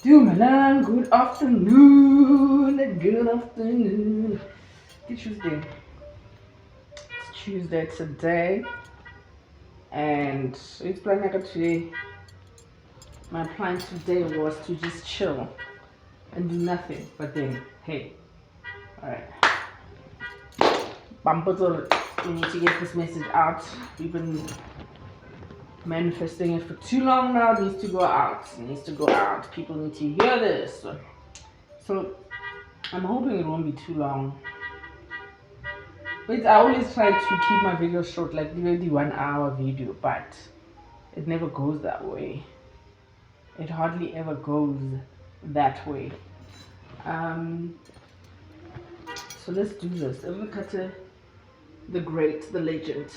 Dumalan, good afternoon. Good afternoon. It's Tuesday. It's Tuesday today. And it's planning today. My plan today was to just chill and do nothing. But then, hey, alright. Bumper, we need to get this message out. We've been manifesting it for too long now. It needs to go out. It needs to go out. People need to hear this. So I'm hoping it won't be too long. But I always try to keep my videos short, like maybe 1 hour video, but it never goes that way. It hardly ever goes that way. So let's do this. Look at the great, the legend.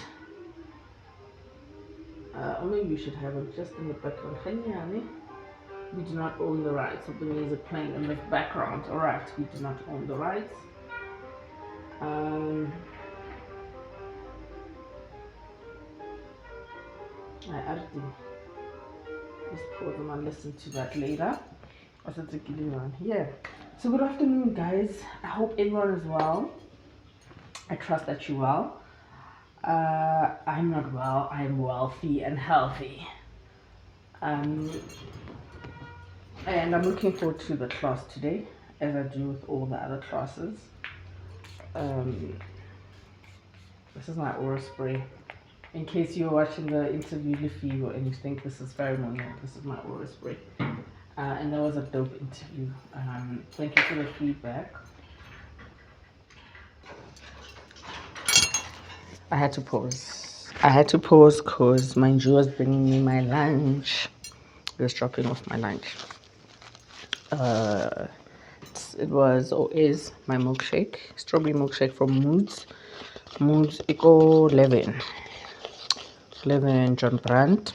Or maybe we should have it just in the background. We do not own the rights of the music playing in the background. Alright, we do not own the rights. I added just pause them and listen to that later. Yeah. So good afternoon, guys. I hope everyone is well. I trust that you're well. I'm not well. I'm wealthy and healthy. And I'm looking forward to the class today, as I do with all the other classes. This is my aura spray. In case you're watching the interview and you think this is ceremonial, this is my aura spray. And that was a dope interview. Thank you for the feedback. I had to pause because my Jew was bringing me my lunch. He was dropping off my lunch. It was or is my milkshake, strawberry milkshake from Moods Eco 11 John Brandt.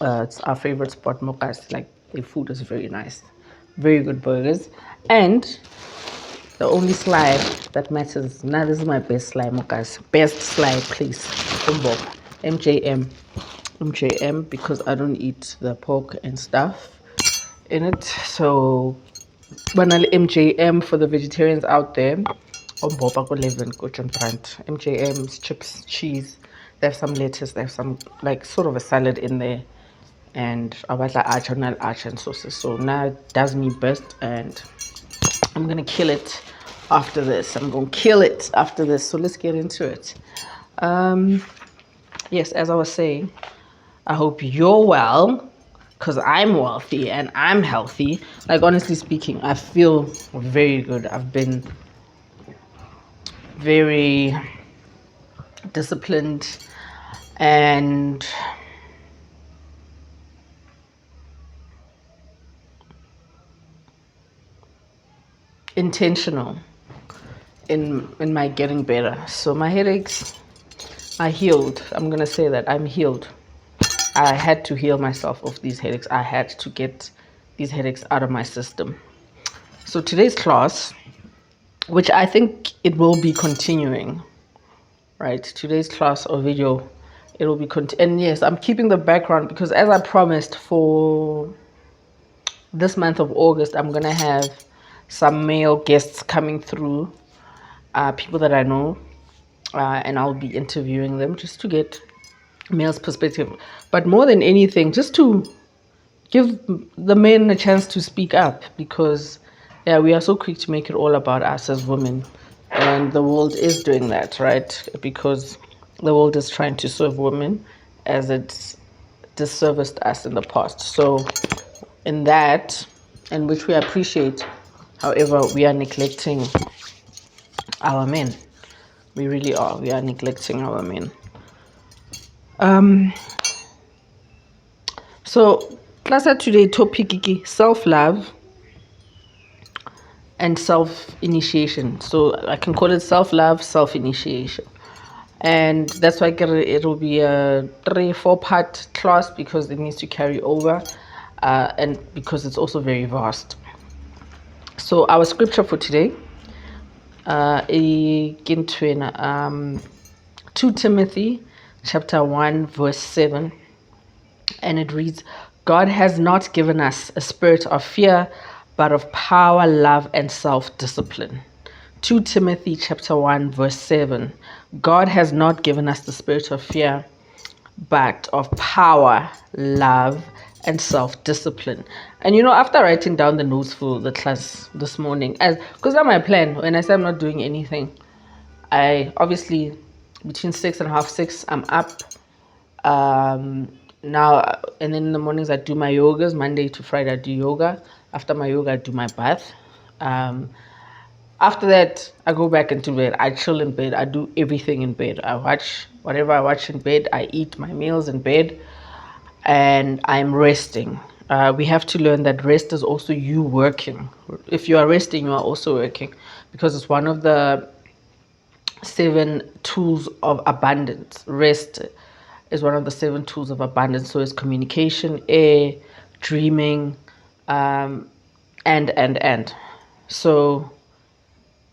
It's our favorite spot, Mokas. Like, the food is very nice, very good burgers, and the only slide that matters now. This is my best slide, Mokas. Best slide, please. From Bob MJM, because I don't eat the pork and stuff in it. So banal MJM for the vegetarians out there. On Bob, I go 11 go John Brandt. MJM's chips, cheese. They have some lettuce. They have some like sort of a salad in there. And I was like arch and sauces. So now it does me best, and I'm gonna kill it after this. So let's get into it. Yes, as I was saying, I hope you're well, because I'm wealthy and I'm healthy. Like, honestly speaking, I feel very good. I've been very disciplined and intentional in my getting better. So my headaches are healed. I'm gonna say that I'm healed. I had to heal myself of these headaches. I had to get these headaches out of my system. So today's class, which I think it will be continuing, right? Today's class or video, it will be and yes, I'm keeping the background because, as I promised, for this month of August, I'm gonna have some male guests coming through, people that I know, and I'll be interviewing them just to get male's perspective, but more than anything, just to give the men a chance to speak up, because we are so quick to make it all about us as women, and the world is doing that, right? Because the world is trying to serve women as it's disserviced us in the past. So in that, and which we appreciate, however, we are neglecting our men. We really are. We are neglecting our men. So class today topic self-love and self-initiation. So I can call it self-love, self-initiation. And that's why it will be a 3-4 part class, because it needs to carry over, and because it's also very vast. So our scripture for today, 2 Timothy chapter 1 verse 7, and it reads, God has not given us a spirit of fear, but of power, love, and self-discipline. 2 Timothy chapter 1, verse 7. God has not given us the spirit of fear, but of power, love, and self-discipline. And after writing down the notes for the class this morning, because that's my plan, when I say I'm not doing anything, I obviously between 6:30, 6, I'm up. Now, and then in the mornings I do my yogas. Monday to Friday I do yoga. After my yoga I do my bath. After that I go back into bed. I chill in bed. I do everything in bed. I watch whatever I watch in bed. I eat my meals in bed, and I'm resting. We have to learn that rest is also you working. If you are resting, you are also working, because it's one of the 7 tools of abundance. Rest is one of the 7 tools of abundance. So it's communication, air, dreaming, and. So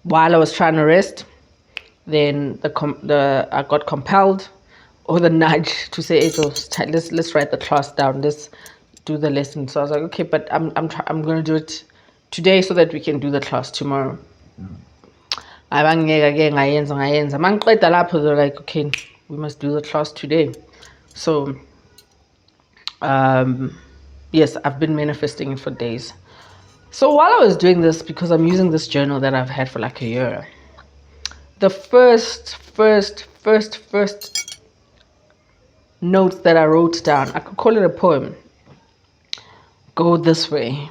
while I was trying to rest, then I got compelled, or the nudge, to say, hey, let's write the class down. Let's do the lesson. So I was like, okay, but I'm going to do it today so that we can do the class tomorrow. Ngayenza mangiqeda lapho, they're like, okay, we must do the class today. So yes, I've been manifesting it for days. So while I was doing this, because I'm using this journal that I've had for like a year, the first notes that I wrote down, I could call it a poem, go this way.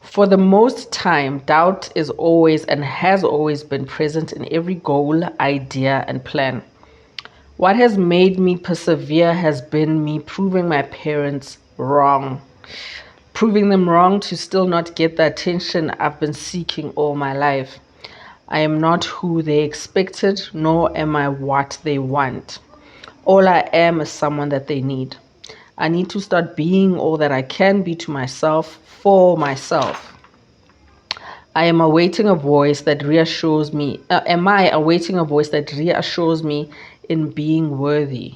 For the most time, doubt is always and has always been present in every goal, idea, and plan. What has made me persevere has been me proving my parents wrong. Proving them wrong to still not get the attention I've been seeking all my life. I am not who they expected, nor am I what they want. All I am is someone that they need. I need to start being all that I can be to myself, for myself. I am awaiting a voice that reassures me. Am I awaiting a voice that reassures me in being worthy?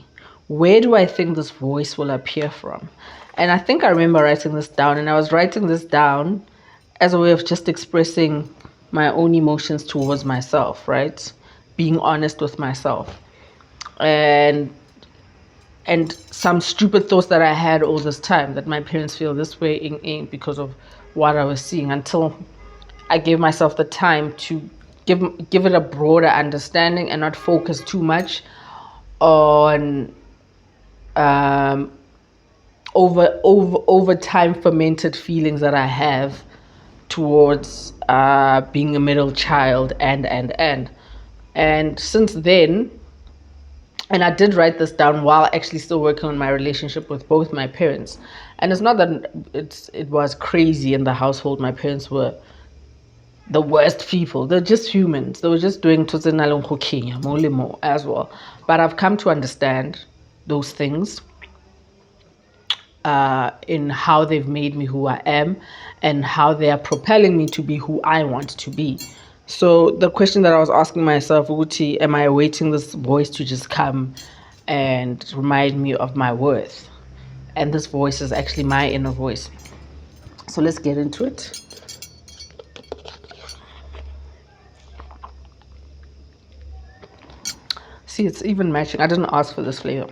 Where do I think this voice will appear from? And I think I remember writing this down, and I was writing this down as a way of just expressing my own emotions towards myself, right? Being honest with myself. And some stupid thoughts that I had all this time, that my parents feel this way because of what I was seeing, until I gave myself the time to give it a broader understanding and not focus too much on over time fermented feelings that I have towards being a middle child and since then. And I did write this down while actually still working on my relationship with both my parents. And it's not that it was crazy in the household. My parents were the worst people. They're just humans. They were just doing molimo as well. But I've come to understand those things in how they've made me who I am, and how they are propelling me to be who I want to be. So the question that I was asking myself, Uti, am I awaiting this voice to just come and remind me of my worth? And this voice is actually my inner voice. So let's get into it. See, it's even matching. I didn't ask for this flavor.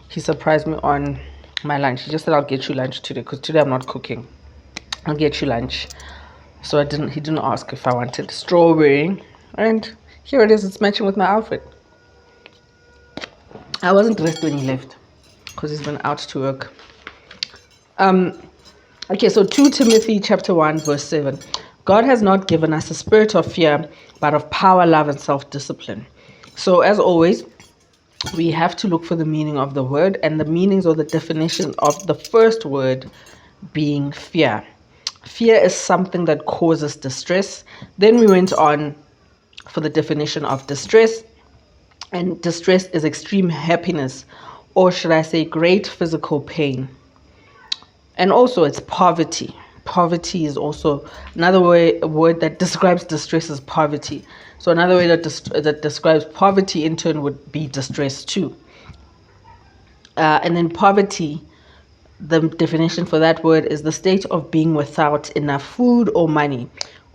He surprised me on my lunch. He just said, I'll get you lunch today, because today I'm not cooking. I'll get you lunch. So he didn't ask if I wanted strawberry, and here it is. It's matching with my outfit. I wasn't dressed when he left because he's been out to work. Okay, so 2 Timothy chapter 1 verse 7. God has not given us a spirit of fear, but of power, love, and self-discipline. So as always, we have to look for the meaning of the word, and the meanings or the definition of the first word being fear. Fear is something that causes distress. Then we went on for the definition of distress. And distress is extreme happiness, or should I say great physical pain. And also it's poverty. Poverty is also another word that describes distress is poverty. So another way that describes poverty in turn would be distress too. And then poverty the definition for that word is the state of being without enough food or money,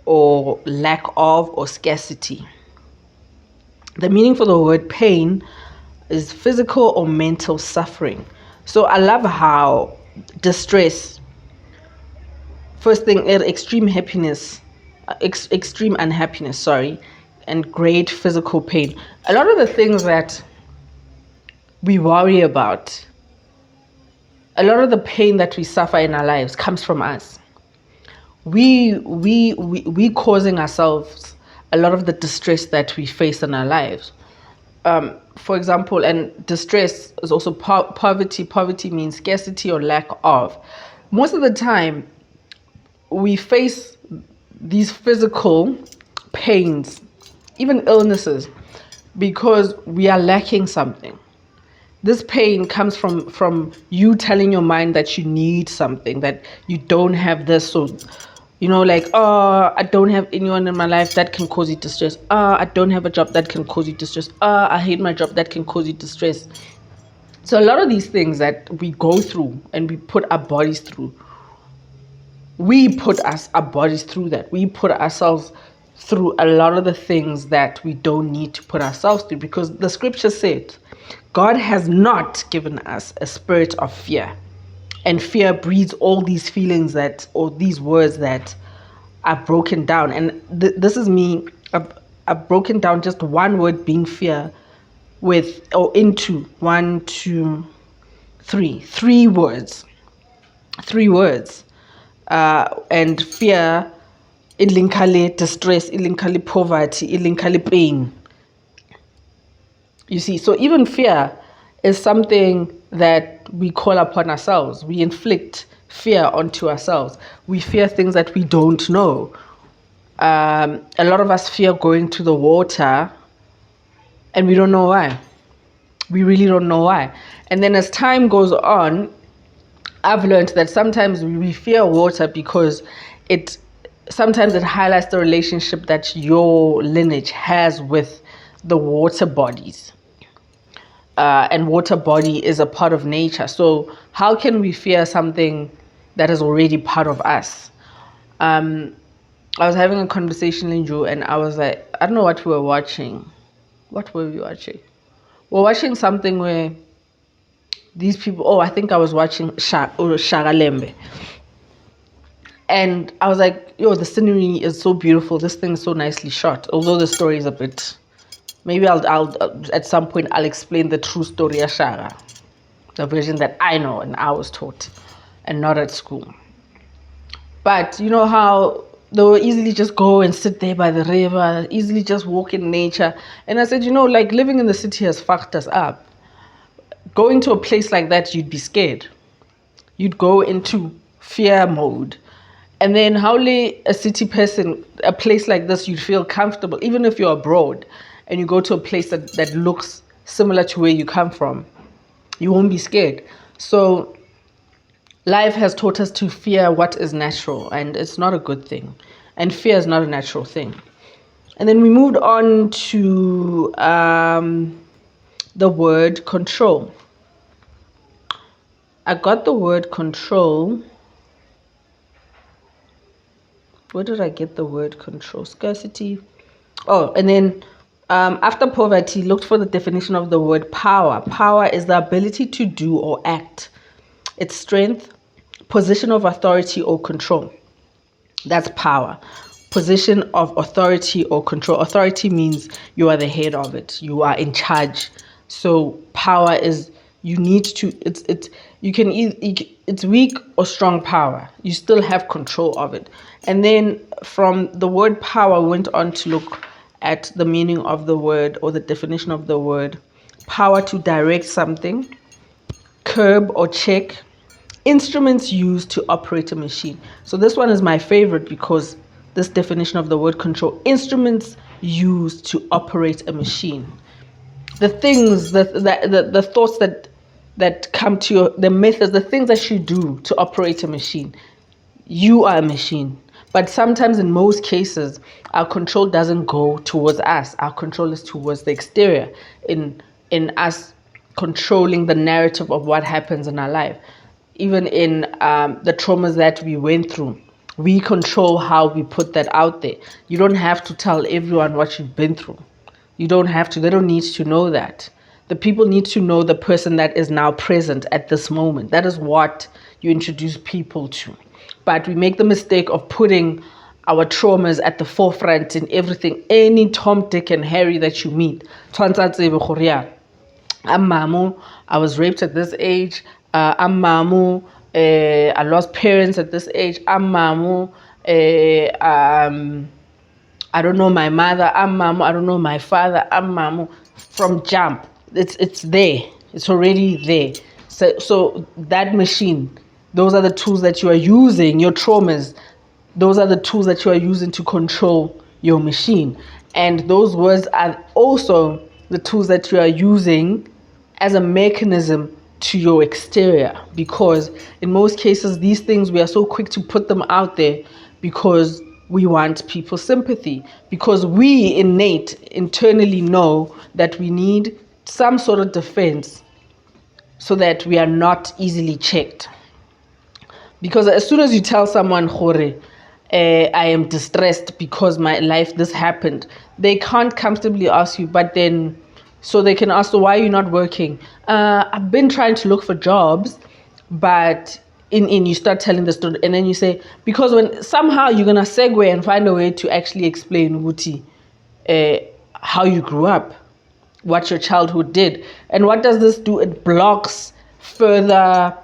or lack of, or scarcity. The meaning for the word pain is physical or mental suffering. So I love how distress, first thing, extreme happiness, extreme unhappiness, sorry, and great physical pain. A lot of the things that we worry about, a lot of the pain that we suffer in our lives comes from us. We causing ourselves a lot of the distress that we face in our lives. For example, and distress is also poverty. Poverty means scarcity or lack of. Most of the time, we face these physical pains, even illnesses, because we are lacking something. This pain comes from you telling your mind that you need something, that you don't have this. So, like, oh, I don't have anyone in my life, that can cause you distress. I don't have a job, that can cause you distress. I hate my job, that can cause you distress. So a lot of these things that we go through and we put our bodies through, our bodies through that. We put ourselves through a lot of the things that we don't need to put ourselves through, because the scripture said, God has not given us a spirit of fear. And fear breeds all these feelings or these words that are broken down. And this is me. I've broken down just one word being fear into 1, 2, 3. Three words. And fear, ilinkale distress, ilinkale poverty, ilinkale pain. You see, so even fear is something that we call upon ourselves. We inflict fear onto ourselves. We fear things that we don't know. A lot of us fear going to the water, and we don't know why. We really don't know why. And then as time goes on, I've learned that sometimes we fear water because sometimes it highlights the relationship that your lineage has with the water bodies. And water body is a part of nature. So how can we fear something that is already part of us? I was having a conversation in Joe, and I was like, I don't know what we were watching. What were we watching? We're watching something where these people, I think I was watching Shagalembe. And I was like, the scenery is so beautiful. This thing is so nicely shot. Although the story is a bit, maybe I'll at some point I'll explain the true story of Shaga, the version that I know and I was taught, and not at school. But you know how they will easily just go and sit there by the river, easily just walk in nature. And I said, like living in the city has fucked us up. Going to a place like that, you'd be scared. You'd go into fear mode. And then a city person, a place like this, you'd feel comfortable. Even if you're abroad and you go to a place that looks similar to where you come from, you won't be scared. So life has taught us to fear what is natural, and it's not a good thing. And fear is not a natural thing. And then we moved on to the word control. I got the word control. Where did I get the word control? Scarcity. And then after poverty, looked for the definition of the word power. Power is the ability to do or act. It's strength, position of authority or control. That's power. Position of authority or control. Authority means you are the head of it. You are in charge. So power is you need to. It's weak or strong power. You still have control of it. And then from the word power, we went on to look at the meaning of the word or the definition of the word. Power to direct something, curb or check, instruments used to operate a machine. So this one is my favorite because this definition of the word control, instruments used to operate a machine. The things, the thoughts that come to you, the methods, the things that you do to operate a machine. You are a machine. But sometimes in most cases, our control doesn't go towards us. Our control is towards the exterior, in us controlling the narrative of what happens in our life. even in the traumas that we went through. We control how we put that out there. You don't have to tell everyone what you've been through. You don't have to. They don't need to know that. The people need to know the person that is now present at this moment. That is what you introduce people to. But we make the mistake of putting our traumas at the forefront in everything. Any Tom, Dick, and Harry that you meet. I'm Mamu. I was raped at this age. I'm Mamu. I lost parents at this age. I'm Mamu. I don't know my mother. I'm Mamu. I don't know my father. I'm Mamu. From jump, it's there. It's already there. So that machine, those are the tools that you are using. Your traumas, those are the tools that you are using to control your machine. And those words are also the tools that you are using as a mechanism to your exterior, because in most cases these things we are so quick to put them out there because we want people's sympathy, because we internally know that we need some sort of defense so that we are not easily checked. Because as soon as you tell someone, Hore, I am distressed because my life this happened, they can't comfortably ask you, but then so they can ask, so why are you not working? I've been trying to look for jobs, but in you start telling the story, and then you say, because when somehow you're gonna segue and find a way to actually explain Wuti, how you grew up, what your childhood did. And what does this do? It blocks further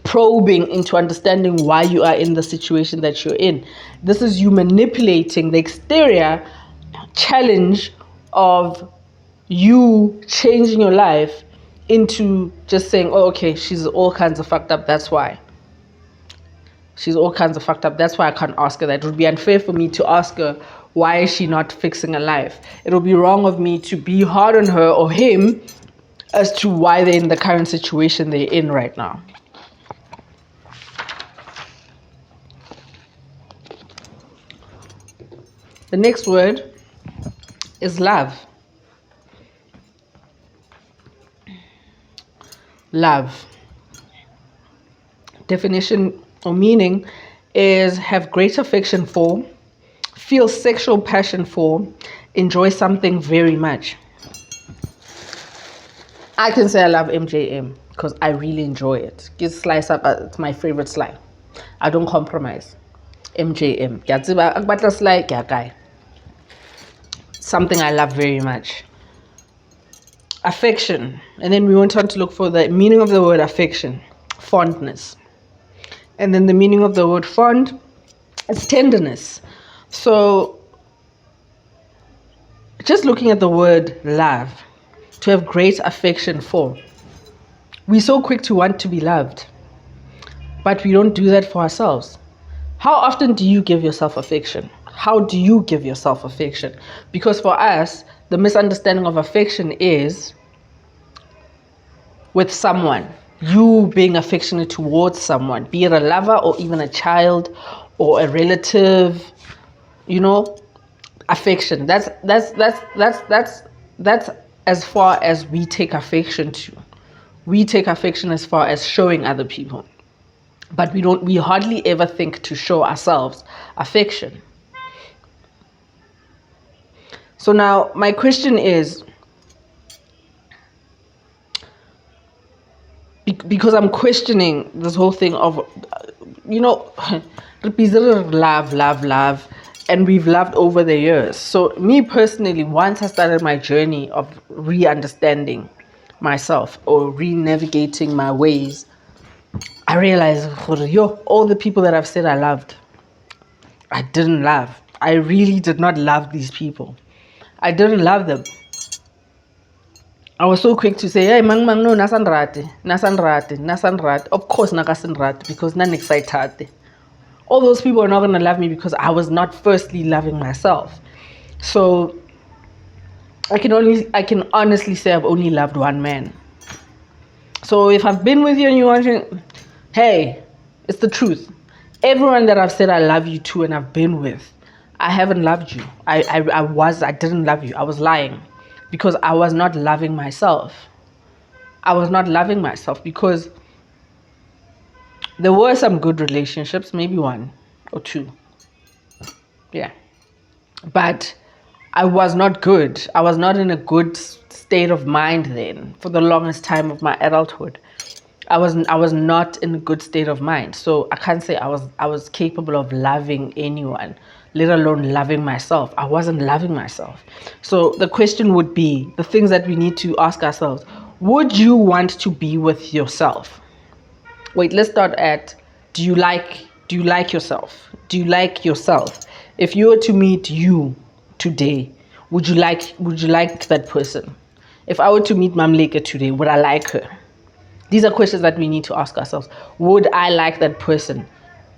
probing into understanding why you are in the situation that you're in. This is you manipulating the exterior challenge of you changing your life into just saying, oh, okay, she's all kinds of fucked up, that's why. She's all kinds of fucked up, that's why I can't ask her that. It would be unfair for me to ask her, why is she not fixing her life? It would be wrong of me to be hard on her or him as to why they're in the current situation they're in right now. The next word is love. Love. Definition or meaning is have great affection for, feel sexual passion for, enjoy something very much. I can say I love MJM because I really enjoy it. Get slice up, it's my favorite slice. I don't compromise. MJM. Something I love very much. Affection. And then we went on to look for the meaning of the word affection. Fondness. And then the meaning of the word fond is tenderness. So just looking at the word love, to have great affection for. We're so quick to want to be loved, but we don't do that for ourselves. How often do you give yourself affection? How do you give yourself affection? Because for us, the misunderstanding of affection is with someone. You being affectionate towards someone, be it a lover or even a child or a relative, affection. That's as far as we take affection to. We take affection as far as showing other people. But we hardly ever think to show ourselves affection. So now my question is, because I'm questioning this whole thing of, love, and we've loved over the years. So me personally, once I started my journey of re-understanding myself or re-navigating my ways, I realized, all the people that I've said I loved, I didn't love. I really did not love these people. I didn't love them. I was so quick to say, hey, no, nasanrate. Of course, nakasanrate, because none excited. All those people are not going to love me because I was not firstly loving myself. So I can honestly say I've only loved one man. So if I've been with you and you're wondering, hey, it's the truth. Everyone that I've said I love you to and I've been with, I haven't loved you. I didn't love you. I was lying because I was not loving myself. I was not loving myself because There were some good relationships, maybe one or two. Yeah. But I was not good. I was not in a good state of mind then for the longest time of my adulthood. I was not in a good state of mind. So I can't say I was capable of loving anyone, let alone loving myself. I wasn't loving myself. So the question would be, the things that we need to ask ourselves: would you want to be with yourself? Wait, let's start at, do you like yourself? Do you like yourself? If you were to meet you today, would you like that person? If I were to meet Mamleka today, would I like her? These are questions that we need to ask ourselves. Would I like that person?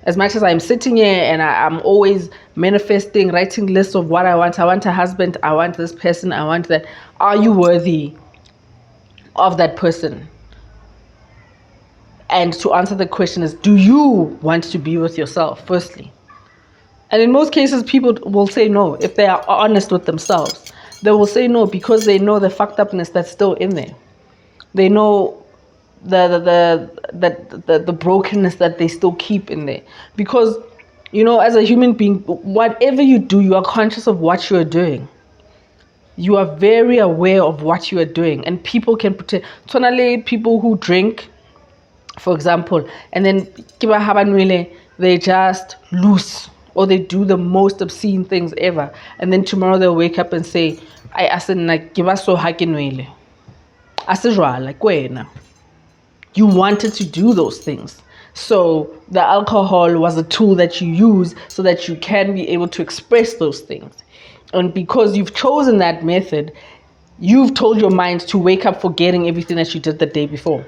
As much as I'm sitting here and I'm always manifesting, writing lists of what I want a husband, I want this person, I want that. Are you worthy of that person? And to answer the question is, do you want to be with yourself, firstly? And in most cases, people will say no. If they are honest with themselves, they will say no because they know the fucked upness that's still in there. They know the brokenness that they still keep in there. Because, as a human being, whatever you do, you are conscious of what you are doing. You are very aware of what you are doing. And people can pretend. Tonally, people who drink, for example, and then they just loose, or they do the most obscene things ever, and then tomorrow they'll wake up and say, I said, like, give us so hakinwele. I said, like, wena. You wanted to do those things. So the alcohol was a tool that you use so that you can be able to express those things. And because you've chosen that method, you've told your mind to wake up forgetting everything that you did the day before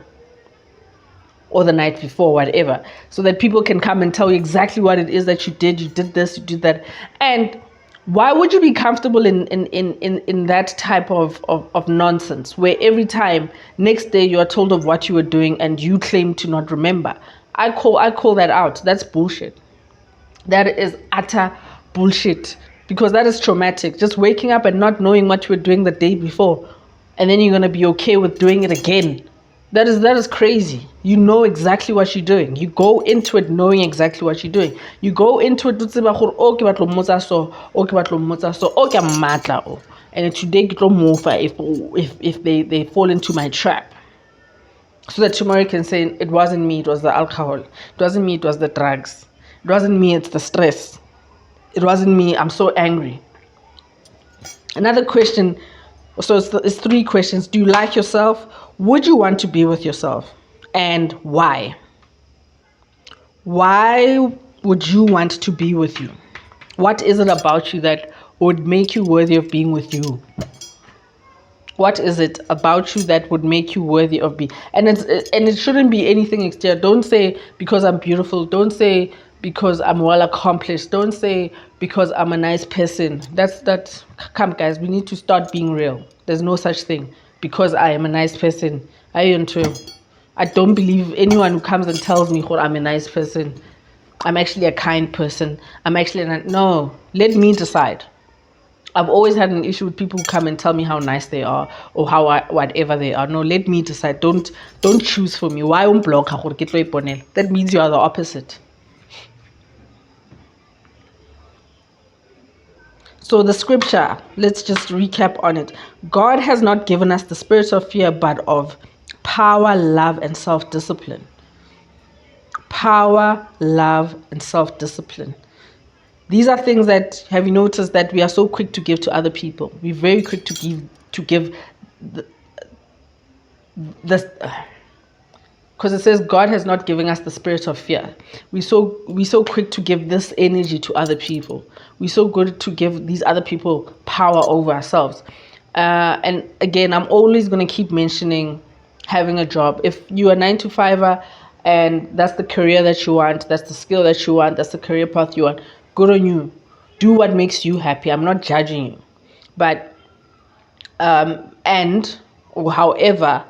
or the night before, whatever, so that people can come and tell you exactly what it is that you did. You did this, you did that. And why would you be comfortable in that type of nonsense, where every time next day you are told of what you were doing and you claim to not remember? I call that out. That's bullshit. That is utter bullshit, because that is traumatic. Just waking up and not knowing what you were doing the day before, and then you're gonna be okay with doing it again. That is crazy. You know exactly what you're doing. You go into it knowing exactly what you're doing. You go into it so, and today if they fall into my trap. So that tomorrow you can say, it wasn't me, it was the alcohol. It wasn't me, it was the drugs. It wasn't me, it's the stress. It wasn't me, I'm so angry. Another question, so it's three questions. Do you like yourself? Would you want to be with yourself? And why? Why would you want to be with you? What is it about you that would make you worthy of being with you? What is it about you that would make you worthy of being? And it shouldn't be anything exterior. Don't say because I'm beautiful. Don't say because I'm well accomplished. Don't say because I'm a nice person. That's come, guys. We need to start being real. There's no such thing because I am a nice person. I don't believe anyone who comes and tells me, "Oh, I'm a nice person. I'm actually a kind person. I'm actually no." Let me decide. I've always had an issue with people who come and tell me how nice they are or whatever they are. No, let me decide. Don't choose for me. Why block? That means you are the opposite. So the scripture, let's just recap on it. God has not given us the spirit of fear, but of power, love, and self-discipline. Power, love, and self-discipline. These are things that, have you noticed that we are so quick to give to other people? We're very quick to give this, because it says God has not given us the spirit of fear. We're so quick to give this energy to other people. We're so good to give these other people power over ourselves. And again, I'm always going to keep mentioning having a job. If you're a 9-to-5er and that's the career that you want, that's the skill that you want, that's the career path you want, good on you. Do what makes you happy. I'm not judging you. But, however,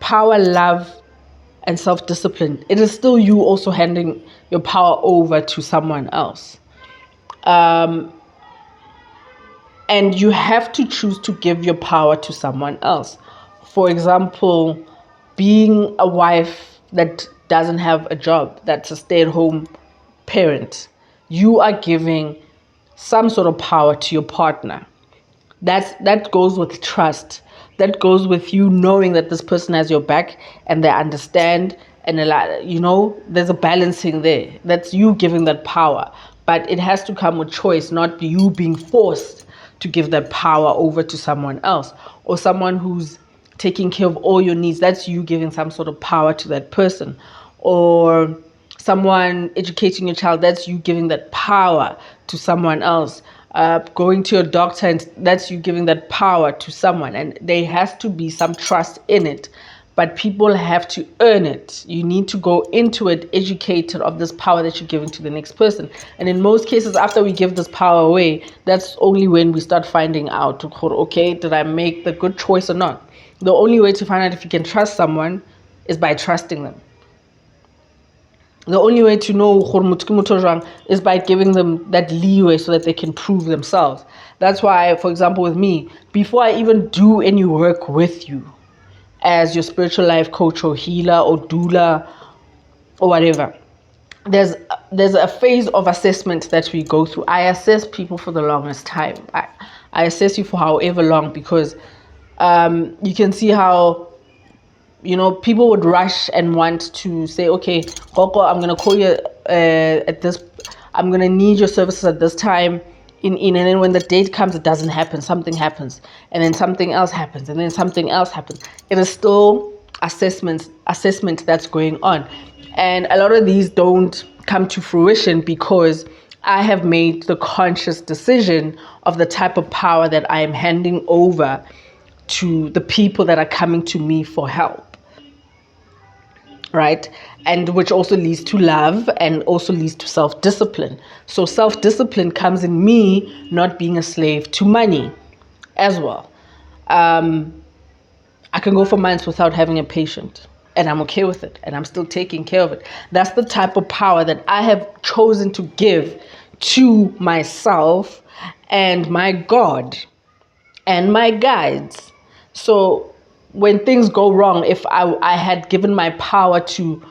power, love, and self-discipline, it is still you also handing your power over to someone else. And you have to choose to give your power to someone else. For example, being a wife that doesn't have a job, that's a stay-at-home parent. You are giving some sort of power to your partner. That goes with trust. That goes with you knowing that this person has your back and they understand, and there's a balancing there. That's you giving that power. But it has to come with choice, not you being forced to give that power over to someone else, or someone who's taking care of all your needs. That's you giving some sort of power to that person. Or someone educating your child, that's you giving that power to someone else. Going to your doctor, and that's you giving that power to someone. And there has to be some trust in it, but people have to earn it. You need to go into it educated of this power that you're giving to the next person. And in most cases, after we give this power away, that's only when we start finding out, okay, did I make the good choice or not? The only way to find out if you can trust someone is by trusting them. The only way to know is by giving them that leeway so that they can prove themselves. That's why, for example, with me, before I even do any work with you as your spiritual life coach or healer or doula or whatever, there's a phase of assessment that we go through. I assess people for the longest time. I assess you for however long, because you can see how people would rush and want to say, okay, Coco, I'm going to call you at this, I'm going to need your services at this time, and then when the date comes, it doesn't happen, something happens, and then something else happens, and then something else happens. It is still assessment that's going on. And a lot of these don't come to fruition because I have made the conscious decision of the type of power that I am handing over to the people that are coming to me for help. Right? And which also leads to love and also leads to self-discipline. So self-discipline comes in me not being a slave to money as well. I can go for months without having a patient, and I'm okay with it, and I'm still taking care of it. That's the type of power that I have chosen to give to myself and my God and my guides. So when things go wrong, if I had given my power to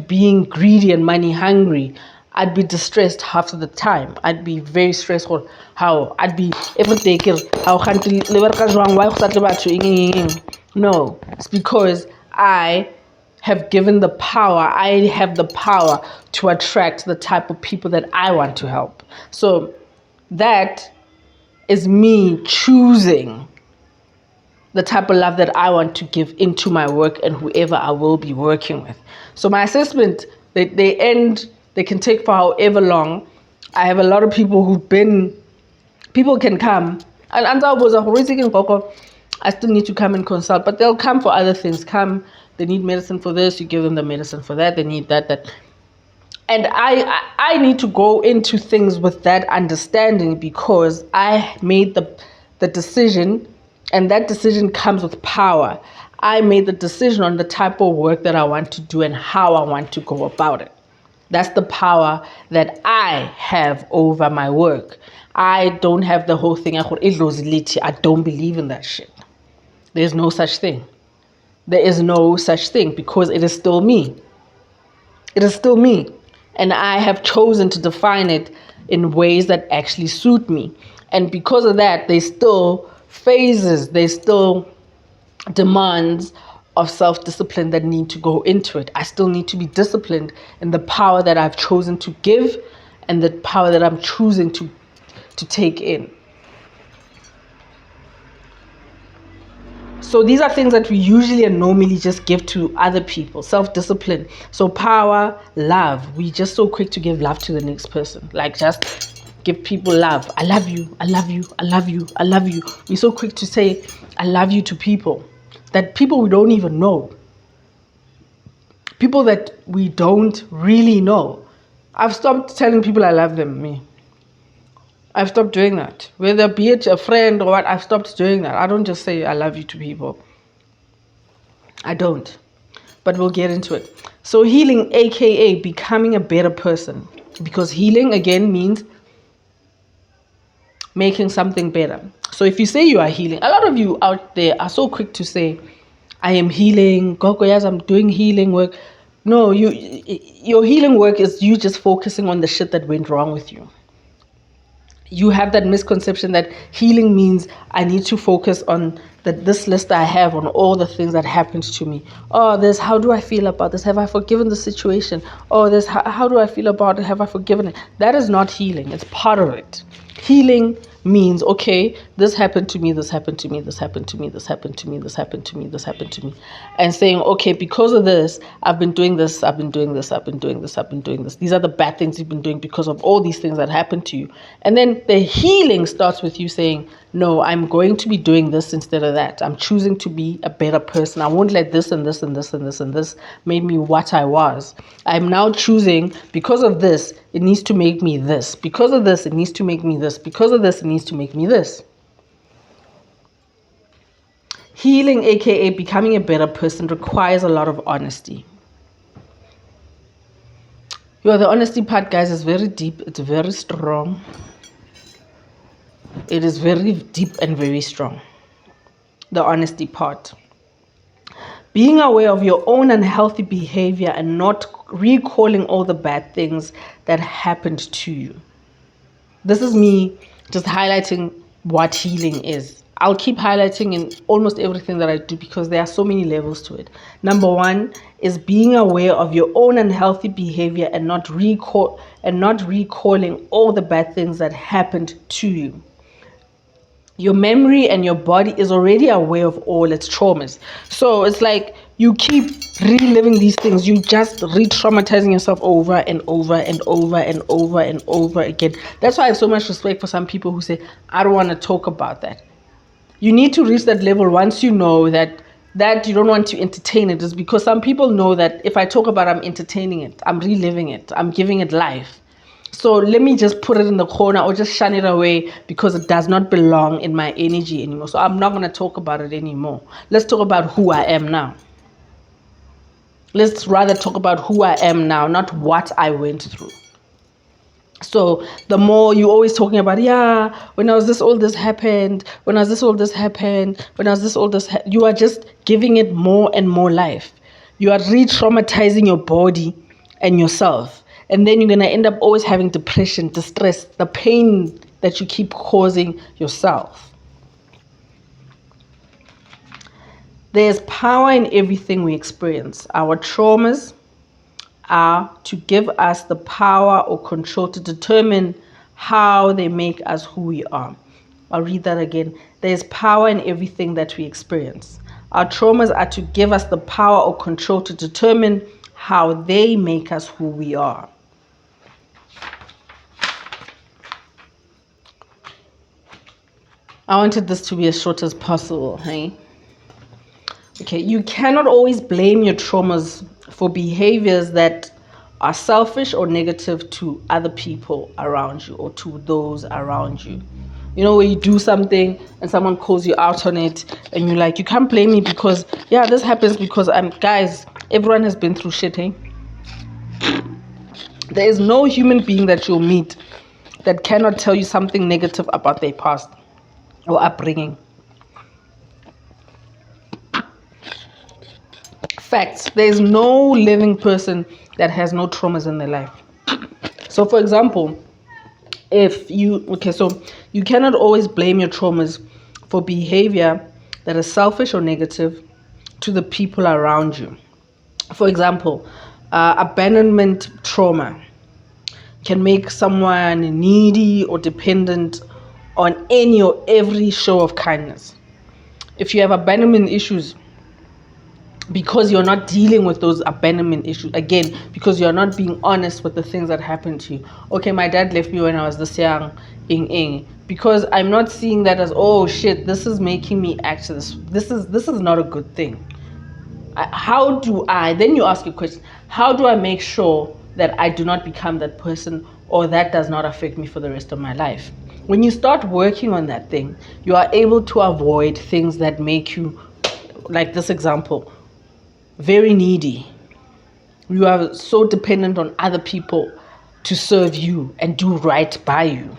being greedy and money hungry, I'd be distressed half of the time. I'd be very stressful. How I'd be every day. No, it's because I have given the power. I have the power to attract the type of people that I want to help. So that is me choosing the type of love that I want to give into my work and whoever I will be working with. So my assessment, they can take for however long. I have a lot of people people can come, and I still need to come and consult, but they'll come for other things. They need medicine for this, you give them the medicine for that, they need that. And I need to go into things with that understanding, because I made the decision. And that decision comes with power. I made the decision on the type of work that I want to do and how I want to go about it. That's the power that I have over my work. I don't have the whole thing. I don't believe in that shit. There's no such thing. There is no such thing, because it is still me. It is still me. And I have chosen to define it in ways that actually suit me. And because of that, there's still phases, there's still demands of self-discipline that need to go into it. I still need to be disciplined in the power that I've chosen to give and the power that I'm choosing to take in. So these are things that we usually and normally just give to other people. Self-discipline. So power, love. We just so quick to give love to the next person. Like just give people love. I love you. I love you. I love you. I love you. We're so quick to say I love you to people that people we don't even know. People that we don't really know. I've stopped telling people I love them, I've stopped doing that. Whether be it a friend or what, I've stopped doing that. I don't just say I love you to people. I don't. But we'll get into it. So healing, aka becoming a better person. Because healing again means making something better. So if you say you are healing, a lot of you out there are so quick to say, I am healing, Gogo, yes, I'm doing healing work. No, your healing work is you just focusing on the shit that went wrong with you. You have that misconception that healing means I need to focus on this list I have on all the things that happened to me. Oh, there's how do I feel about this? Have I forgiven the situation? Oh, there's how do I feel about it? Have I forgiven it? That is not healing. It's part of it. Healing means, okay, this happened to me, this happened to me, this happened to me, this happened to me, this happened to me, this happened to me. And saying, okay, because of this, I've been doing this, I've been doing this, I've been doing this, I've been doing this. These are the bad things you've been doing because of all these things that happened to you. And then the healing starts with you saying, no, I'm going to be doing this instead of that. I'm choosing to be a better person. I won't let this and this and this and this and this made me what I was. I'm now choosing, because of this, it needs to make me this. Because of this, it needs to make me this. Because of this, it needs to make me this. Healing, aka becoming a better person, requires a lot of honesty. The honesty part, guys, is very deep. It's very strong. It is very deep and very strong. The honesty part. Being aware of your own unhealthy behavior and not recalling all the bad things that happened to you. This is me just highlighting what healing is. I'll keep highlighting in almost everything that I do because there are so many levels to it. Number one is being aware of your own unhealthy behavior and not recalling all the bad things that happened to you. Your memory and your body is already aware of all its traumas. So it's like you keep reliving these things. You just re-traumatizing yourself over and over and over and over and over again. That's why I have so much respect for some people who say, I don't want to talk about that. You need to reach that level once you know that you don't want to entertain it. Is because some people know that if I talk about it, I'm entertaining it. I'm reliving it. I'm giving it life. So let me just put it in the corner or just shun it away because it does not belong in my energy anymore. So I'm not going to talk about it anymore. Let's talk about who I am now. Let's rather talk about who I am now, not what I went through. So the more you're always talking about, when I was this, all this happened. When I was this, all this happened. When I was this, all this, you are just giving it more and more life. You are re-traumatizing your body and yourself. And then you're going to end up always having depression, distress, the pain that you keep causing yourself. There's power in everything we experience. Our traumas are to give us the power or control to determine how they make us who we are. I'll read that again. There's power in everything that we experience. Our traumas are to give us the power or control to determine how they make us who we are. I wanted this to be as short as possible, hey? Okay, you cannot always blame your traumas for behaviors that are selfish or negative to other people around you or to those around you. You know, where you do something and someone calls you out on it and you're like, you can't blame me because, this happens because guys, everyone has been through shit, hey? There is no human being that you'll meet that cannot tell you something negative about their past or upbringing. Facts. There is no living person that has no traumas in their life. So, for example, so you cannot always blame your traumas for behavior that is selfish or negative to the people around you. For example, abandonment trauma can make someone needy or dependent on any or every show of kindness. If you have abandonment issues, because you're not dealing with those abandonment issues, again, because you're not being honest with the things that happened to you. Okay, my dad left me when I was this young, because I'm not seeing that as, oh shit, this is making me act this. This is not a good thing. Then you ask a question, how do I make sure that I do not become that person or that does not affect me for the rest of my life? When you start working on that thing, you are able to avoid things that make you, like this example, very needy. You are so dependent on other people to serve you and do right by you.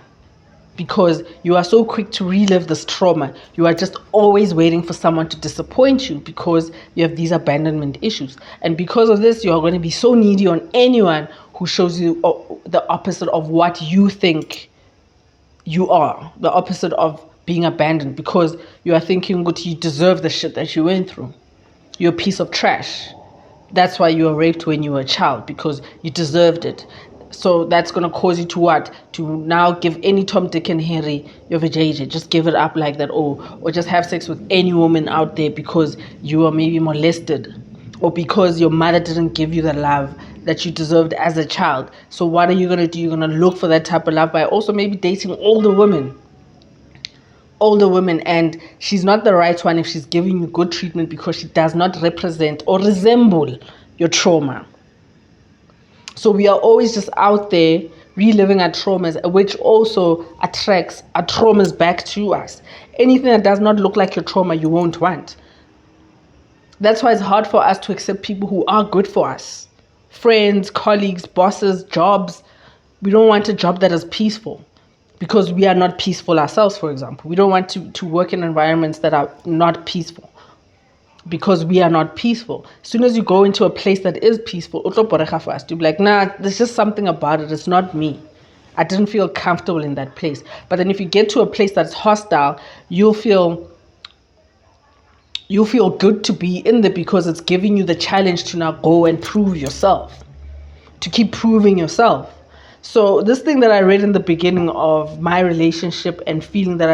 because you are so quick to relive this trauma. You are just always waiting for someone to disappoint you because you have these abandonment issues. And because of this, you are going to be so needy on anyone who shows you the opposite of what you think you are, the opposite of being abandoned, because you are thinking, good, you deserve the shit that you went through. You're a piece of trash. That's why you were raped when you were a child, because you deserved it. So that's going to cause you to what? To now give any Tom, Dick, and Harry your vajayjay. Just give it up like that. Or just have sex with any woman out there because you were maybe molested. Or because your mother didn't give you the love that you deserved as a child. So what are you going to do? You're going to look for that type of love by also maybe dating older women. And she's not the right one if she's giving you good treatment because she does not represent or resemble your trauma. So we are always just out there reliving our traumas, which also attracts our traumas back to us. Anything that does not look like your trauma, you won't want. That's why it's hard for us to accept people who are good for us. Friends, colleagues, bosses, jobs. We don't want a job that is peaceful because we are not peaceful ourselves, for example. We don't want to work in environments that are not peaceful because we are not peaceful. As soon as you go into a place that is peaceful, you'll be like, nah, there's just something about it. It's not me. I didn't feel comfortable in that place. But then if you get to a place that's hostile, you'll feel good to be in there because it's giving you the challenge to now go and prove yourself, to keep proving yourself. So this thing that I read in the beginning of my relationship and feeling that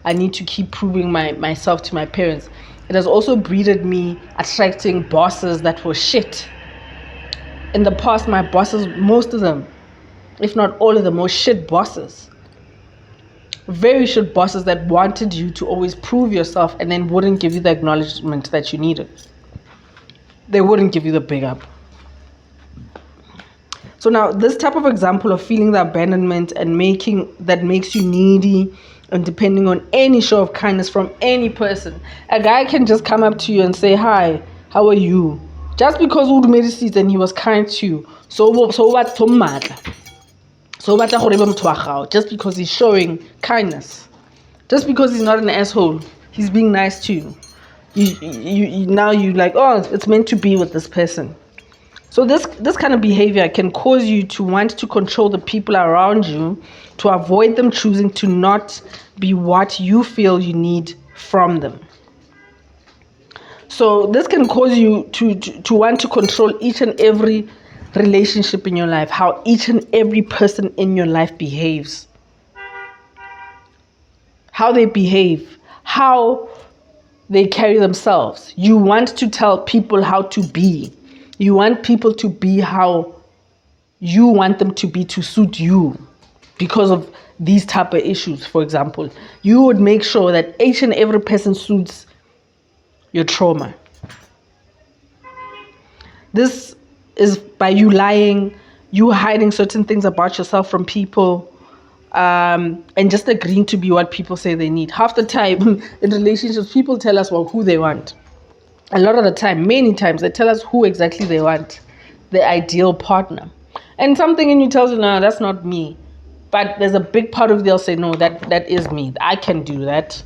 I need to keep proving myself to my parents, it has also breeded me attracting bosses that were shit. In the past, my bosses, most of them, if not all of them, were shit bosses. Very shit bosses that wanted you to always prove yourself and then wouldn't give you the acknowledgement that you needed. They wouldn't give you the big up. So now this type of example of feeling the abandonment and that makes you needy and depending on any show of kindness from any person. A guy can just come up to you and say, hi, how are you? Just because we made a seat and he was kind to you. So what? Just because he's showing kindness. Just because he's not an asshole. He's being nice to you. Now you're like, oh, it's meant to be with this person. So this kind of behavior can cause you to want to control the people around you, to avoid them choosing to not be what you feel you need from them. So this can cause you to want to control each and every relationship in your life, how each and every person in your life behaves, how they behave, how they carry themselves. You want to tell people how to be. You want people to be how you want them to be to suit you because of these type of issues. For example, you would make sure that each and every person suits your trauma. This is by you lying, you hiding certain things about yourself from people, and just agreeing to be what people say they need. Half the time in relationships, people tell us who they want. A lot of the time, many times, they tell us who exactly they want, the ideal partner. And something in you tells you, no, that's not me. But there's a big part of you they'll say, no, that is me. I can do that.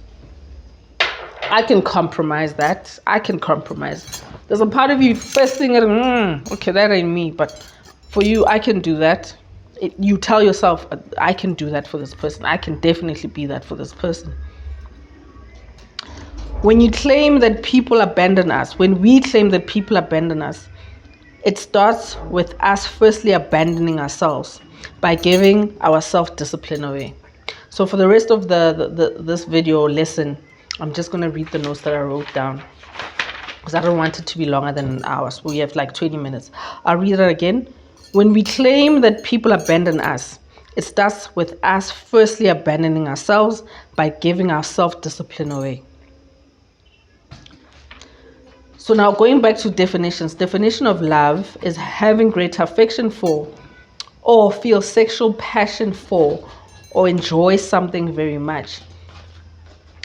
I can compromise that. I can compromise. There's a part of you first thing, okay, that ain't me. But for you, I can do that. You tell yourself, I can do that for this person. I can definitely be that for this person. When you claim that people abandon us, when we claim that people abandon us, it starts with us firstly abandoning ourselves by giving our self-discipline away. So for the rest of this video lesson, I'm just going to read the notes that I wrote down because I don't want it to be longer than an hour. So we have like 20 minutes. I'll read it again. When we claim that people abandon us, it starts with us firstly abandoning ourselves by giving our self-discipline away. So now going back to definitions. Definition of love is having great affection for, or feel sexual passion for, or enjoy something very much.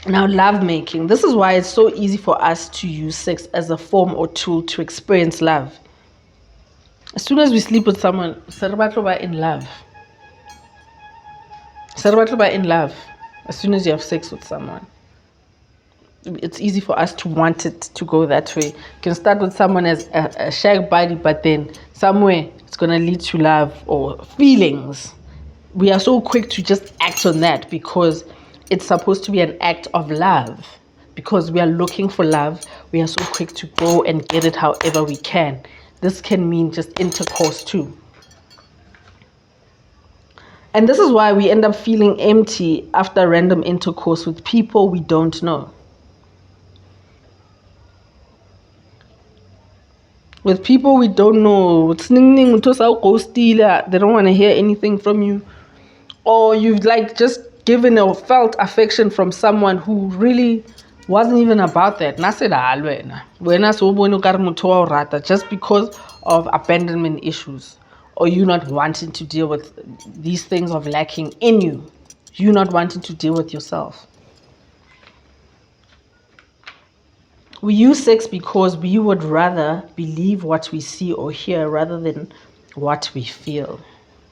Now love making. This is why it's so easy for us to use sex as a form or tool to experience love. As soon as we sleep with someone, we're in love. Sarabatuba in love. As soon as you have sex with someone, it's easy for us to want it to go that way. You can start with someone as a shag buddy, but then somewhere it's gonna lead to love or feelings. We are so quick to just act on that because it's supposed to be an act of love. Because we are looking for love, we are so quick to go and get it however we can. This can mean just intercourse too. And this is why we end up feeling empty after random intercourse with people we don't know. With people we don't know, they don't want to hear anything from you. Or you've like just given or felt affection from someone who really wasn't even about that. Just because of abandonment issues, or you not wanting to deal with these things of lacking in you, you not wanting to deal with yourself. We use sex because we would rather believe what we see or hear rather than what we feel.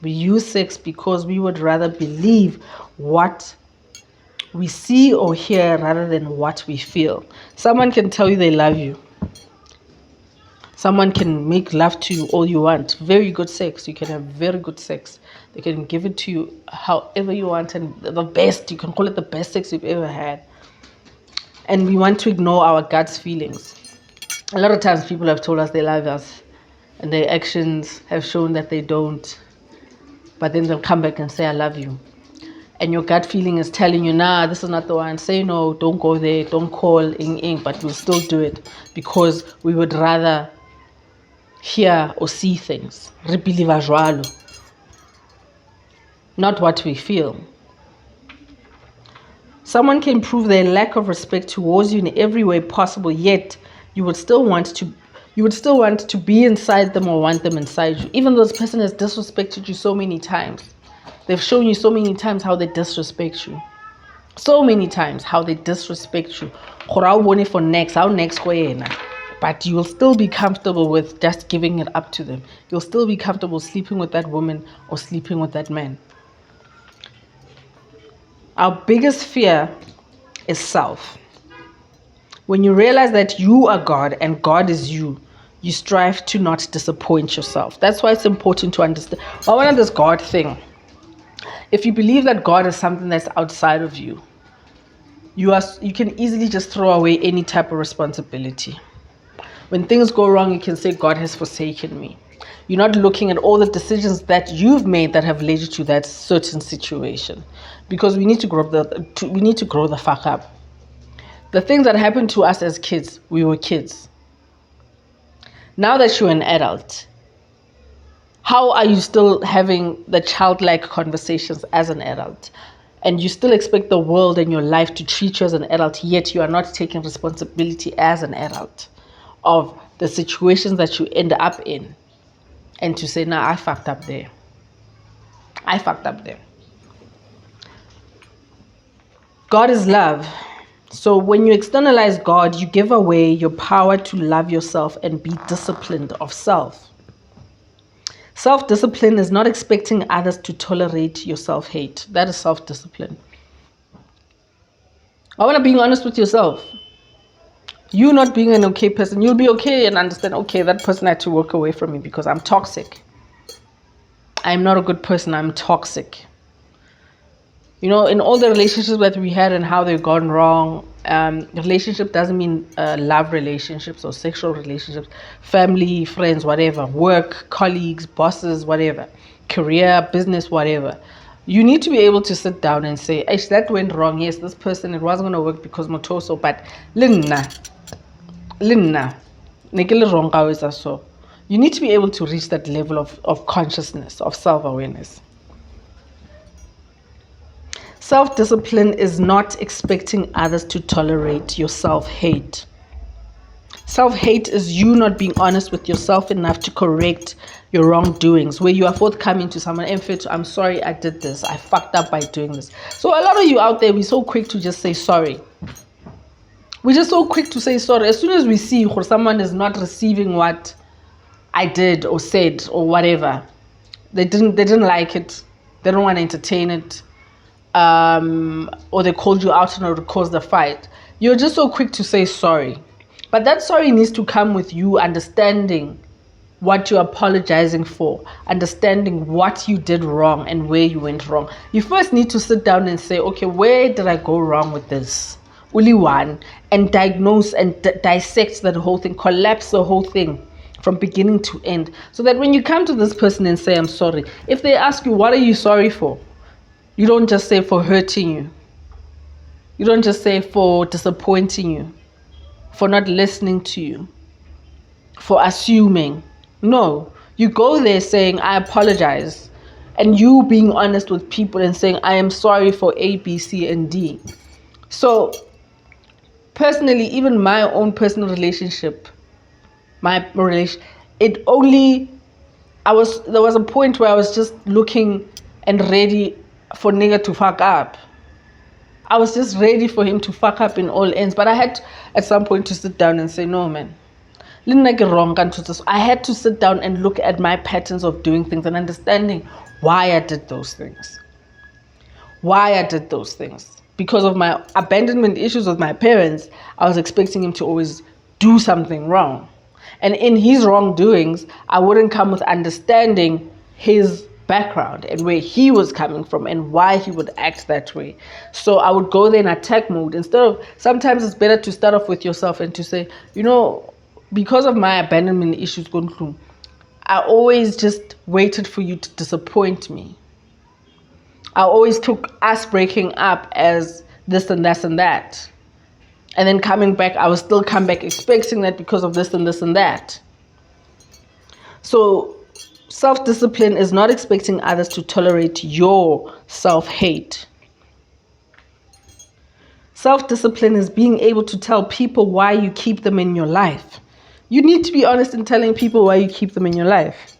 We use sex because we would rather believe what we see or hear rather than what we feel. Someone can tell you they love you. Someone can make love to you all you want. Very good sex. You can have very good sex. They can give it to you however you want and the best. You can call it the best sex you've ever had. And we want to ignore our gut's feelings. A lot of times people have told us they love us and their actions have shown that they don't. But then they'll come back and say, I love you. And your gut feeling is telling you, nah, this is not the one. Say no, don't go there, don't call, but we'll still do it because we would rather hear or see things. Not what we feel. Someone can prove their lack of respect towards you in every way possible, yet you would still want to be inside them or want them inside you, even though this person has disrespected you so many times. They've shown you so many times how they disrespect you. So many times how they disrespect you. For next, how next but you will still be comfortable with just giving it up to them. You'll still be comfortable sleeping with that woman or sleeping with that man. Our biggest fear is self. When you realize that you are God and God is you, you strive to not disappoint yourself. That's why it's important to understand. I want this God thing. If you believe that God is something that's outside of you, you can easily just throw away any type of responsibility. When things go wrong, you can say, God has forsaken me. You're not looking at all the decisions that you've made that have led you to that certain situation. Because we need to grow the fuck up. The things that happened to us as kids, we were kids. Now that you're an adult, how are you still having the childlike conversations as an adult? And you still expect the world and your life to treat you as an adult, yet you are not taking responsibility as an adult of the situations that you end up in. And to say, nah, I fucked up there. God is love. So when you externalize God, you give away your power to love yourself and be disciplined of self. Self-discipline is not expecting others to tolerate your self-hate. That is self-discipline. I want to be honest with yourself. You not being an okay person, you'll be okay and understand, okay, that person had to walk away from me because I'm toxic. I'm not a good person, I'm toxic. You know, in all the relationships that we had and how they've gone wrong, relationship doesn't mean love relationships or sexual relationships, family, friends, whatever, work, colleagues, bosses, whatever, career, business, whatever. You need to be able to sit down and say, that went wrong. Yes, this person, it wasn't going to work because motoso, but Linna, wrong. So you need to be able to reach that level of consciousness, of self-awareness. Self-discipline is not expecting others to tolerate your self-hate. Self-hate is you not being honest with yourself enough to correct your wrongdoings, where you are forthcoming to someone, I'm sorry I did this, I fucked up by doing this. So a lot of you out there, we're so quick to just say sorry. We're just so quick to say sorry. As soon as we see someone is not receiving what I did or said or whatever, they didn't like it, they don't want to entertain it, or they called you out and it caused a fight, you're just so quick to say sorry. But that sorry needs to come with you understanding what you're apologizing for, understanding what you did wrong and where you went wrong. You first need to sit down and say, okay, where did I go wrong with this? Only one, and diagnose and dissect that whole thing, collapse the whole thing from beginning to end, so that when you come to this person and say, I'm sorry, if they ask you, what are you sorry for? You don't just say for hurting you. You don't just say for disappointing you, for not listening to you, for assuming. No, you go there saying, I apologize. And you being honest with people and saying, I am sorry for A, B, C, and D. So, personally, even my own personal relationship, there was a point where I was just looking and ready for nigga to fuck up. I was just ready for him to fuck up in all ends. But I had at some point to sit down and say, no, man. I had to sit down and look at my patterns of doing things and understanding why I did those things. Because of my abandonment issues with my parents, I was expecting him to always do something wrong. And in his wrongdoings, I wouldn't come with understanding his background and where he was coming from and why he would act that way. So I would go there in attack mode instead of, sometimes it's better to start off with yourself and to say, because of my abandonment issues, I always just waited for you to disappoint me. I always took us breaking up as this and that and that. And then coming back, I would still come back expecting that because of this and this and that. So self-discipline is not expecting others to tolerate your self-hate. Self-discipline is being able to tell people why you keep them in your life. You need to be honest in telling people why you keep them in your life.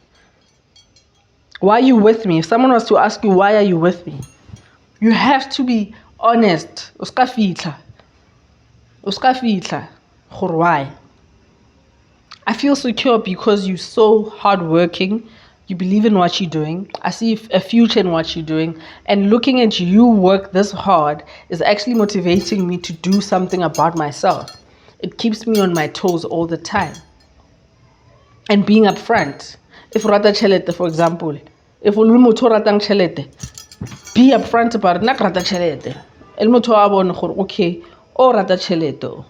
Why are you with me? If someone was to ask you, why are you with me? You have to be honest. Uska fitla. Why? I feel secure because you're so hardworking. You believe in what you're doing. I see a future in what you're doing. And looking at you work this hard is actually motivating me to do something about myself. It keeps me on my toes all the time. And being upfront. If rata chelete, for example, if ulumuto ratang chelete, be upfront about it. Nak rata chelete. El muto abon khor okay. O rata chelete.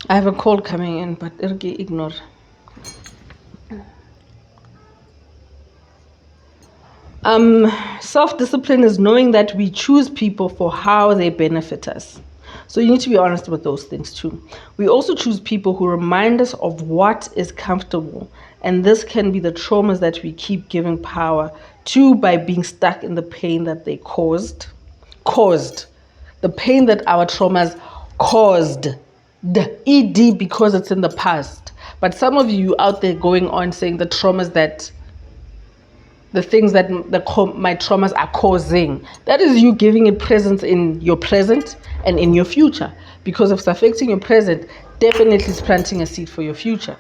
I have a call coming in, but ignore. Self-discipline is knowing that we choose people for how they benefit us. So you need to be honest with those things too. We also choose people who remind us of what is comfortable. And this can be the traumas that we keep giving power to by being stuck in the pain that they caused. The pain that our traumas caused. The ED because it's in the past. But some of you out there going on saying the traumas that the things that my traumas are causing, that is you giving it presence in your present and in your future. Because if it's affecting your present, definitely it's planting a seed for your future.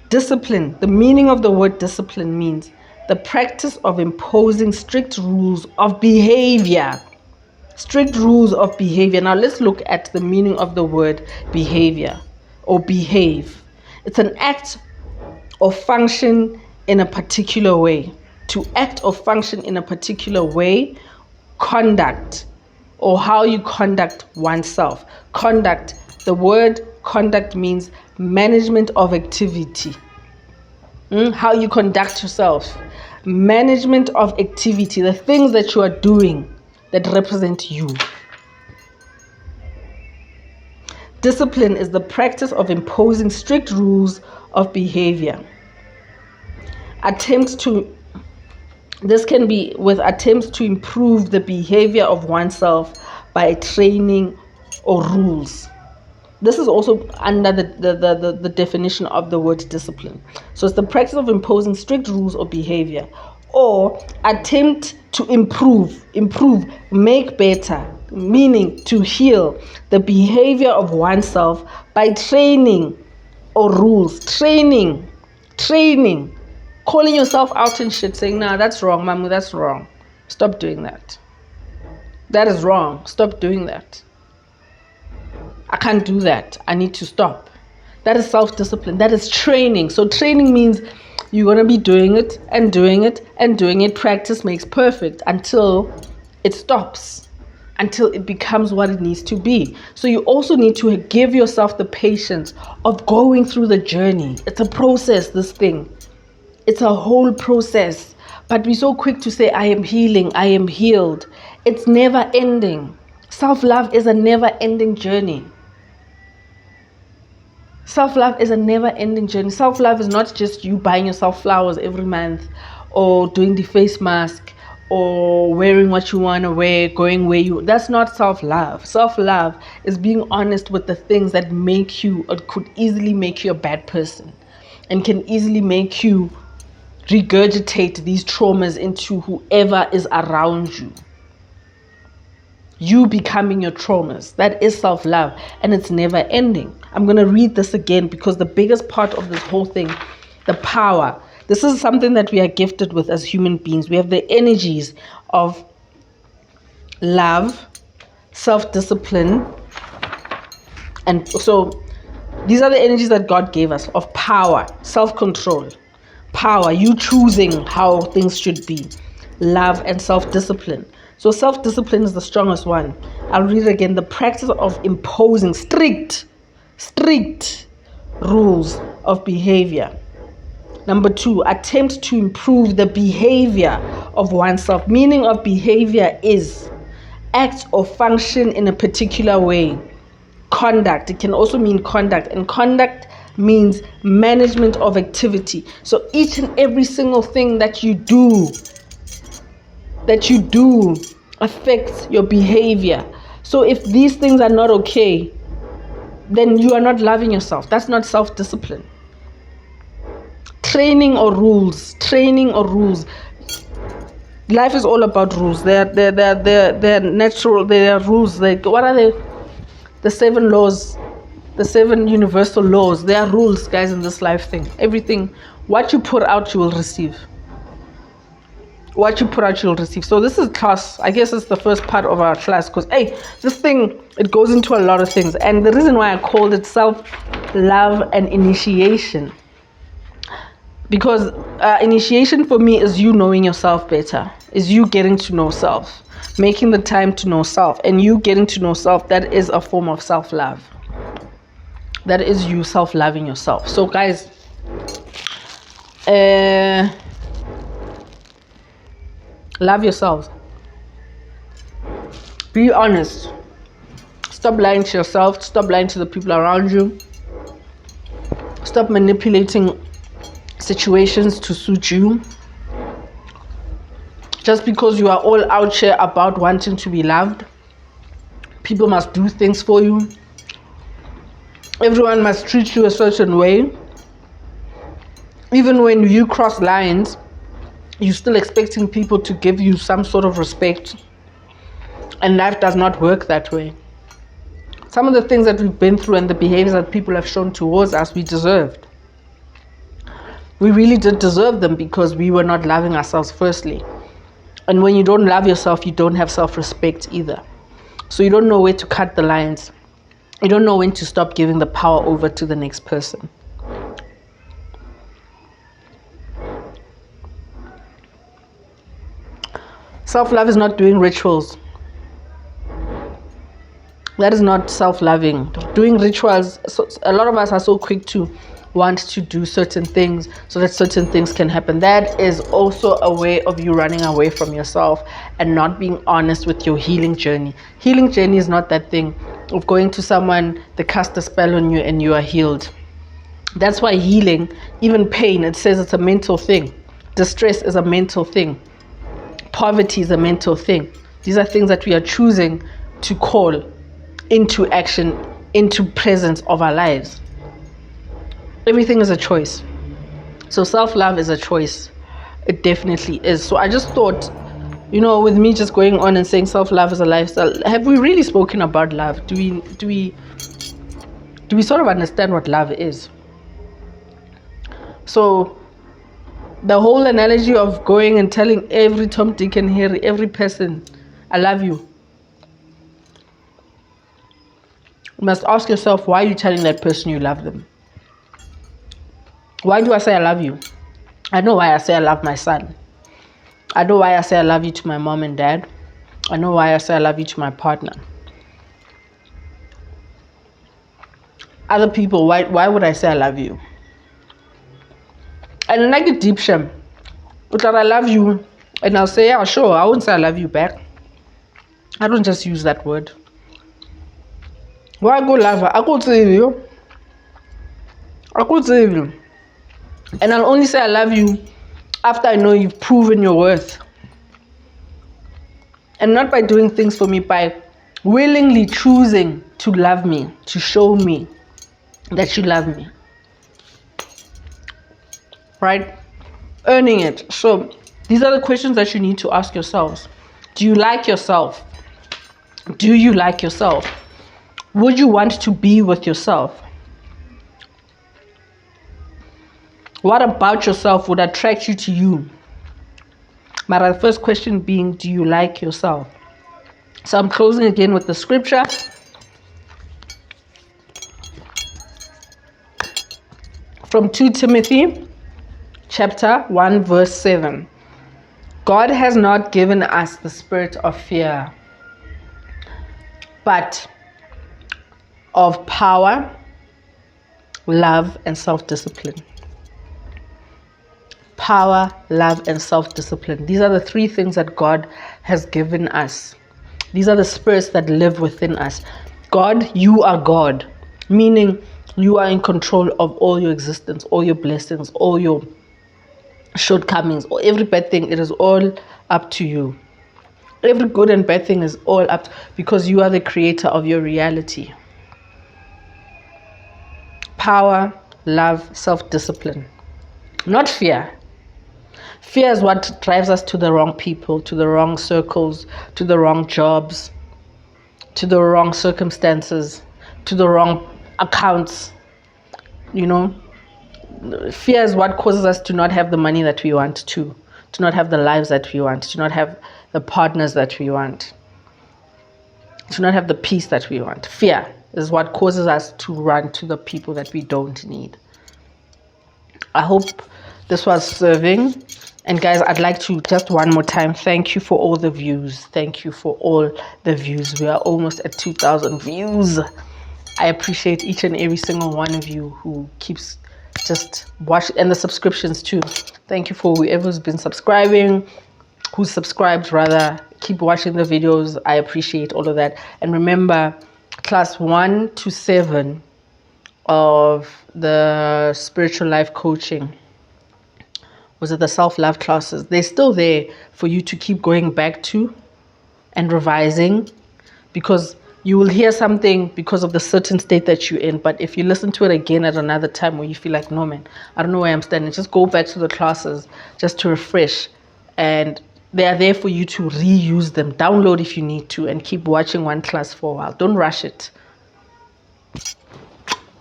Discipline. The meaning of the word discipline means the practice of imposing strict rules of behavior. Strict rules of behavior. Now let's look at the meaning of the word behavior or behave. It's an act or function in a particular way. To act or function in a particular way, conduct, or how you conduct oneself. Conduct, the word conduct means management of activity. How you conduct yourself. Management of activity, the things that you are doing that represent you. Discipline is the practice of imposing strict rules of behavior. This can be with attempts to improve the behavior of oneself by training or rules. This is also under the definition of the word discipline. So it's the practice of imposing strict rules or behavior or attempt to improve, make better, meaning to heal the behavior of oneself by training or rules. Training, calling yourself out and shit, saying, nah, that's wrong, Mamu, that's wrong. Stop doing that. That is wrong. Stop doing that. I can't do that. I need to stop. That is self-discipline. That is training. So training means you're going to be doing it and doing it and doing it. Practice makes perfect until it stops, until it becomes what it needs to be. So you also need to give yourself the patience of going through the journey. It's a process, this thing. It's a whole process. But we're so quick to say, I am healing, I am healed. It's never ending. Self-love is a never-ending journey. Self-love is a never-ending journey. Self-love is not just you buying yourself flowers every month, or doing the face mask, or wearing what you want to wear, going where you... That's not self-love. Self-love is being honest with the things that make you, or could easily make you a bad person, and can easily make you regurgitate these traumas into whoever is around you. You becoming your traumas. That is self-love, and it's never ending. I'm going to read this again because the biggest part of this whole thing, the power, this is something that we are gifted with as human beings. We have the energies of love, self-discipline, and so these are the energies that God gave us, of power, self-control, power, you choosing how things should be, love, and self-discipline. So self-discipline is the strongest one. I'll read it again. The practice of imposing strict rules of behavior. Number 2, attempt to improve the behavior of oneself. Meaning of behavior is act or function in a particular way. Conduct, it can also mean conduct, and conduct means management of activity. So each and every single thing that you do affects your behavior. So if these things are not okay, then you are not loving yourself. That's not self-discipline. Training or rules. Life is all about rules. They're natural. They are rules. Like, what are they? The 7 laws, the 7 universal laws. They are rules, guys, in this life thing. Everything, what you put out, you will receive. What you put out, you'll receive. So this is class. I guess it's the first part of our class, because hey, this thing, it goes into a lot of things. And the reason why I called it self-love and initiation, because initiation for me is you knowing yourself better, is you getting to know self, making the time to know self, and you getting to know self. That is a form of self-love. That is you self-loving yourself. So guys, love yourselves. Be honest. Stop lying to yourself. Stop lying to the people around you. Stop manipulating situations to suit you. Just because you are all out here about wanting to be loved, people must do things for you. Everyone must treat you a certain way. Even when you cross lines, you're still expecting people to give you some sort of respect. And life does not work that way. Some of the things that we've been through and the behaviors that people have shown towards us, we deserved. We really did deserve them because we were not loving ourselves firstly. And when you don't love yourself, you don't have self-respect either. So you don't know where to cut the lines. You don't know when to stop giving the power over to the next person. Self-love is not doing rituals. That is not self-loving. Doing rituals, so a lot of us are so quick to want to do certain things so that certain things can happen. That is also a way of you running away from yourself and not being honest with your healing journey. Healing journey is not that thing of going to someone, they cast a spell on you and you are healed. That's why healing, even pain, it says it's a mental thing. Distress is a mental thing. Poverty is a mental thing. These are things that we are choosing to call into action, into presence of our lives. Everything is a choice. So self-love is a choice. It definitely is. So I just thought, with me just going on and saying self-love is a lifestyle, have we really spoken about love? Do we sort of understand what love is? So the whole analogy of going and telling every Tom, Dick and Harry, every person, I love you. You must ask yourself, why are you telling that person you love them? Why do I say I love you? I know why I say I love my son. I know why I say I love you to my mom and dad. I know why I say I love you to my partner. Other people, why would I say I love you? And like a deep shame, but I love you, and I'll say, yeah, sure, I won't say I love you back. I don't just use that word. Why go love her? I could save you. And I'll only say I love you after I know you've proven your worth. And not by doing things for me, by willingly choosing to love me, to show me that you love me. Right? Earning it. So these are the questions that you need to ask yourselves. Do you like yourself? Do you like yourself? Would you want to be with yourself? What about yourself would attract you to you? But the first question being, do you like yourself? So I'm closing again with the scripture. From 2 Timothy chapter 1 verse 7. God has not given us the spirit of fear, but of power, love, and self-discipline. Power, love, and self-discipline. These are the three things that God has given us. These are the spirits that live within us. God, you are God, meaning you are in control of all your existence, all your blessings, all your shortcomings, or every bad thing. It is all up to you. Every good and bad thing is all up because you are the creator of your reality. Power, love, self-discipline, not fear. Fear is what drives us to the wrong people, to the wrong circles, to the wrong jobs, to the wrong circumstances, to the wrong accounts. Fear is what causes us to not have the money that we want, to not have the lives that we want, to not have the partners that we want, to not have the peace that we want. Fear is what causes us to run to the people that we don't need. I hope this was serving. And guys, I'd like to just one more time thank you for all the views. Thank you for all the views. We are almost at 2,000 views. I appreciate each and every single one of you who keeps just watching, and the subscriptions too. Thank you for whoever's been subscribing, who's subscribed rather. Keep watching the videos. I appreciate all of that. And remember, class 1 to 7 of the spiritual life coaching, was it the self-love classes? They're still there for you to keep going back to and revising, because you will hear something because of the certain state that you're in. But if you listen to it again at another time where you feel like, no man, I don't know where I'm standing, just go back to the classes just to refresh. And they are there for you to reuse them. Download if you need to, and keep watching one class for a while. Don't rush it.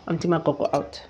Aunty.MaGoGo out.